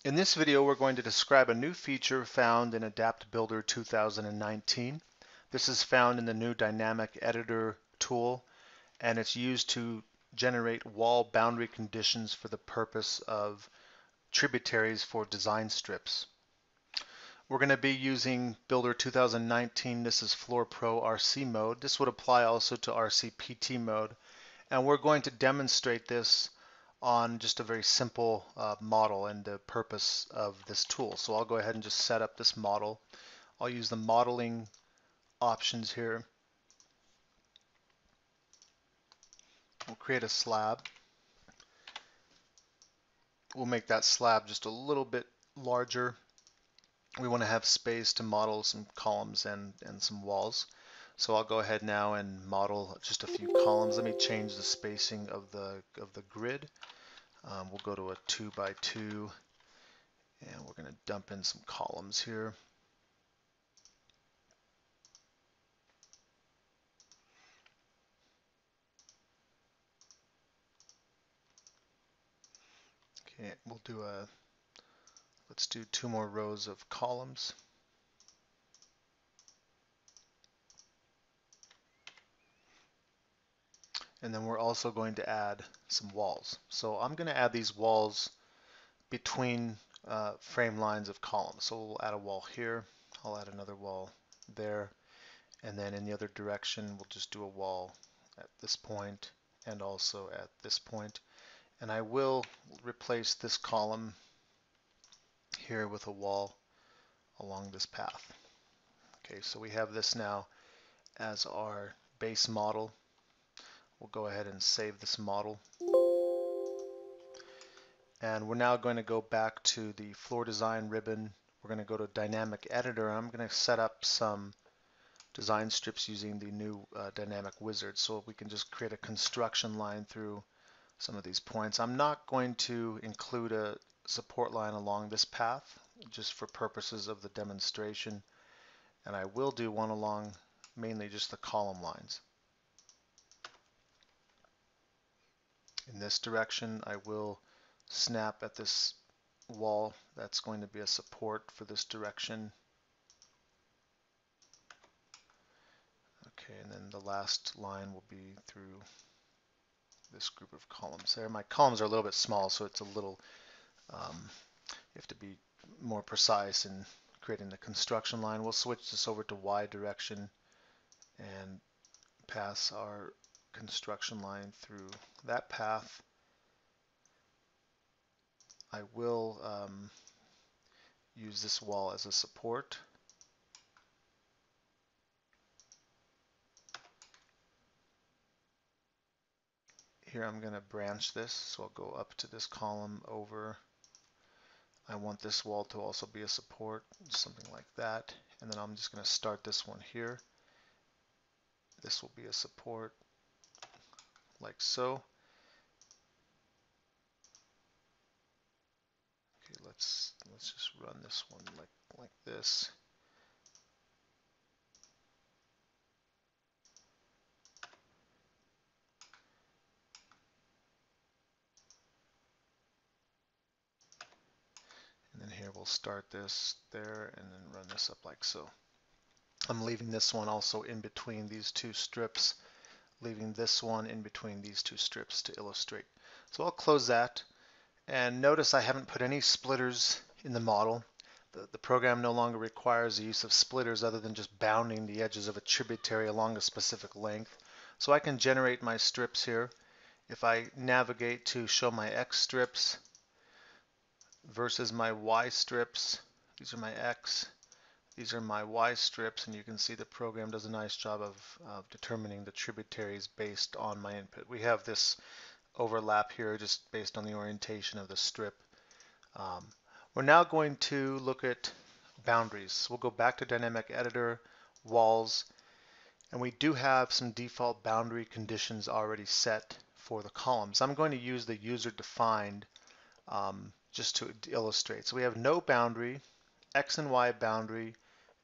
In this video, we're going to describe a new feature found in Adapt Builder 2019. This is found in the new Dynamic Editor tool, and it's used to generate wall boundary conditions for the purpose of tributaries for design strips. We're going to be using Builder 2019. This is Floor Pro RC mode. This would apply also to RC PT mode, and we're going to demonstrate this on just a very simple model and the purpose of this tool. So I'll go ahead and just set up this model. I'll use the modeling options here. We'll create a slab. We'll make that slab just a little bit larger. We want to have space to model some columns and some walls. So I'll go ahead now and model just a few columns. Let me change the spacing of the grid. We'll go to a 2 by 2, and we're going to dump in some columns here. Okay, let's do 2 more rows of columns. And then we're also going to add some walls. So I'm going to add these walls between frame lines of columns. So we'll add a wall here. I'll add another wall there. And then in the other direction, we'll just do a wall at this point and also at this point. And I will replace this column here with a wall along this path. Okay, so we have this now as our base model. We'll go ahead and save this model. And we're now going to go back to the floor design ribbon. We're going to go to Dynamic Editor. I'm going to set up some design strips using the new Dynamic Wizard, so we can just create a construction line through some of these points. I'm not going to include a support line along this path just for purposes of the demonstration, and I will do one along mainly just the column lines. In this direction, I will snap at this wall. That's going to be a support for this direction. Okay, and then the last line will be through this group of columns there. My columns are a little bit small, so it's a little, you have to be more precise in creating the construction line. We'll switch this over to Y direction and pass our construction line through that path. I will use this wall as a support. Here I'm going to branch this, so I'll go up to this column over. I want this wall to also be a support, something like that. And then I'm just going to start this one here. This will be a support, like so. Okay, let's just run this one like this. And then here we'll start this there and then run this up like so. I'm leaving this one also in between these two strips, leaving this one in between these two strips to illustrate. So I'll close that, and notice I haven't put any splitters in the model. The program no longer requires the use of splitters other than just bounding the edges of a tributary along a specific length. So I can generate my strips here. If I navigate to show my X strips versus my Y strips, these are my X, these are my Y strips, and you can see the program does a nice job of determining the tributaries based on my input. We have this overlap here just based on the orientation of the strip. We're now going to look at boundaries. We'll go back to Dynamic Editor, Walls, and we do have some default boundary conditions already set for the columns. I'm going to use the user-defined just to illustrate. So we have no boundary, X and Y boundary,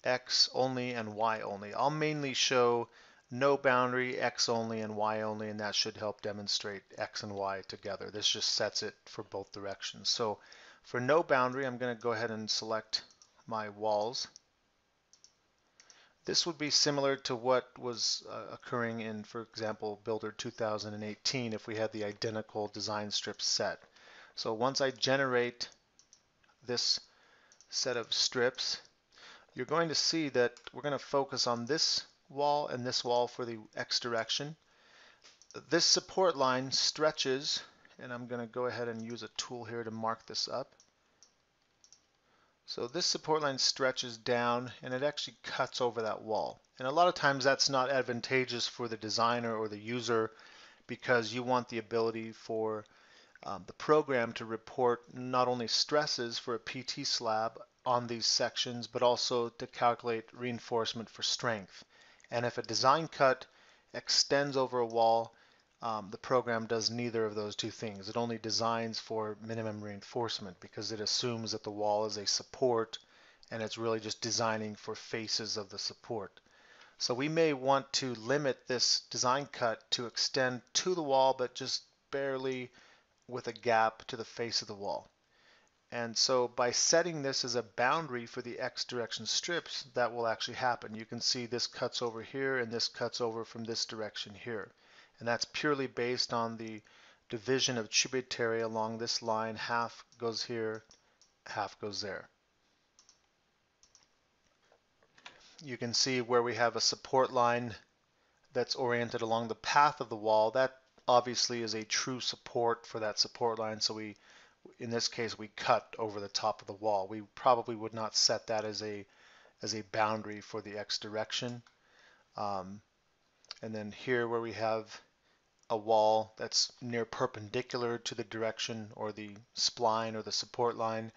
X only and Y only. I'll mainly show no boundary, X only and Y only, and that should help demonstrate X and Y together. This just sets it for both directions. So For no boundary, I'm going to go ahead and select my walls. This would be similar to what was occurring in, for example, Builder 2018 if we had the identical design strips set. So once I generate this set of strips, you're going to see that we're going to focus on this wall and this wall for the X direction. This support line stretches, and I'm going to go ahead and use a tool here to mark this up. So this support line stretches down and it actually cuts over that wall. And a lot of times that's not advantageous for the designer or the user because you want the ability for the program to report not only stresses for a PT slab on these sections, but also to calculate reinforcement for strength. And if a design cut extends over a wall, the program does neither of those two things. It only designs for minimum reinforcement because it assumes that the wall is a support and it's really just designing for faces of the support. So we may want to limit this design cut to extend to the wall, but just barely with a gap to the face of the wall. And so by setting this as a boundary for the X direction strips, that will actually happen. You can see this cuts over here and this cuts over from this direction here. And that's purely based on the division of tributary along this line. Half goes here, half goes there. You can see where we have a support line that's oriented along the path of the wall. That obviously is a true support for that support line. So in this case, we cut over the top of the wall. We probably would not set that as a boundary for the X direction. And then here where we have a wall that's near perpendicular to the direction or the spline or the support line,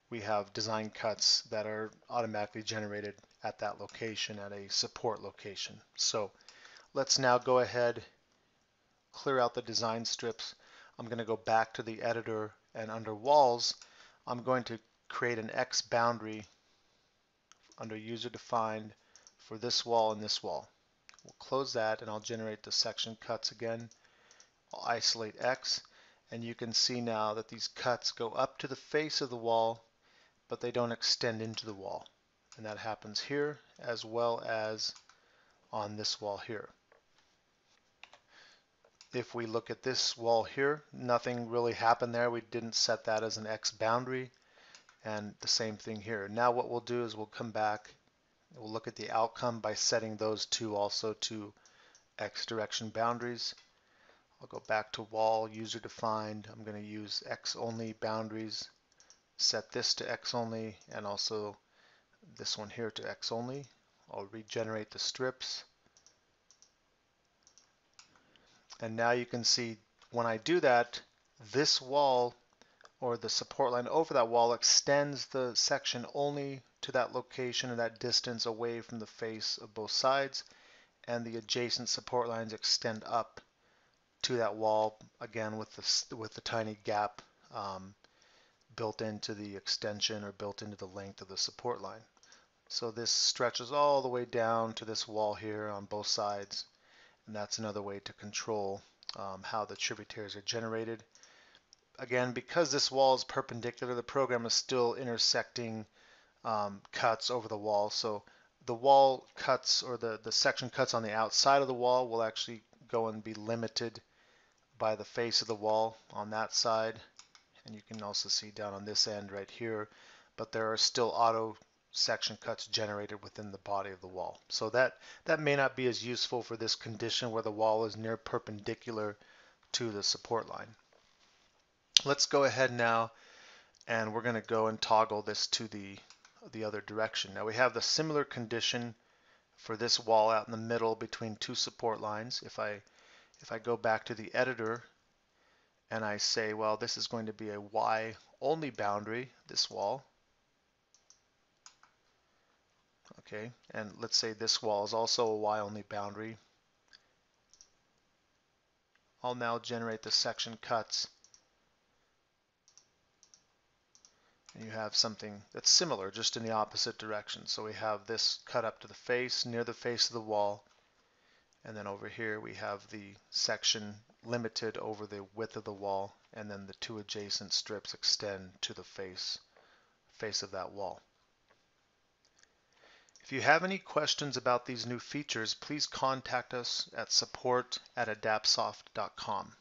we have design cuts that are automatically generated at that location, at a support location. So let's now go ahead, clear out the design strips. I'm going to go back to the editor, and under walls, I'm going to create an X boundary under user defined for this wall and this wall. We'll close that and I'll generate the section cuts again. I'll isolate X, and you can see now that these cuts go up to the face of the wall, but they don't extend into the wall. And that happens here as well as on this wall here. If we look at this wall here, nothing really happened there. We didn't set that as an X boundary, and the same thing here. Now what we'll do is we'll come back, we'll look at the outcome by setting those two also to X direction boundaries. I'll go back to wall, user defined. I'm going to use X only boundaries, set this to X only, and also this one here to X only. I'll regenerate the strips. And now you can see when I do that, this wall or the support line over that wall extends the section only to that location and that distance away from the face of both sides, and the adjacent support lines extend up to that wall, again with the tiny gap built into the extension or built into the length of the support line. So this stretches all the way down to this wall here on both sides, and that's another way to control how the tributaries are generated. Again, because this wall is perpendicular, the program is still intersecting cuts over the wall. So the wall cuts, or the section cuts on the outside of the wall, will actually go and be limited by the face of the wall on that side. And you can also see down on this end right here, but there are still auto section cuts generated within the body of the wall. So that may not be as useful for this condition where the wall is near perpendicular to the support line. Let's go ahead now, and we're going to go and toggle this to the other direction. Now we have the similar condition for this wall out in the middle between two support lines. If I go back to the editor and I say, well, this is going to be a Y only boundary, this wall. Okay, and let's say this wall is also a Y only boundary. I'll now generate the section cuts. And you have something that's similar, just in the opposite direction. So we have this cut up to the face, near the face of the wall. And then over here we have the section limited over the width of the wall and then the two adjacent strips extend to the face of that wall. If you have any questions about these new features, please contact us at support@adaptsoft.com.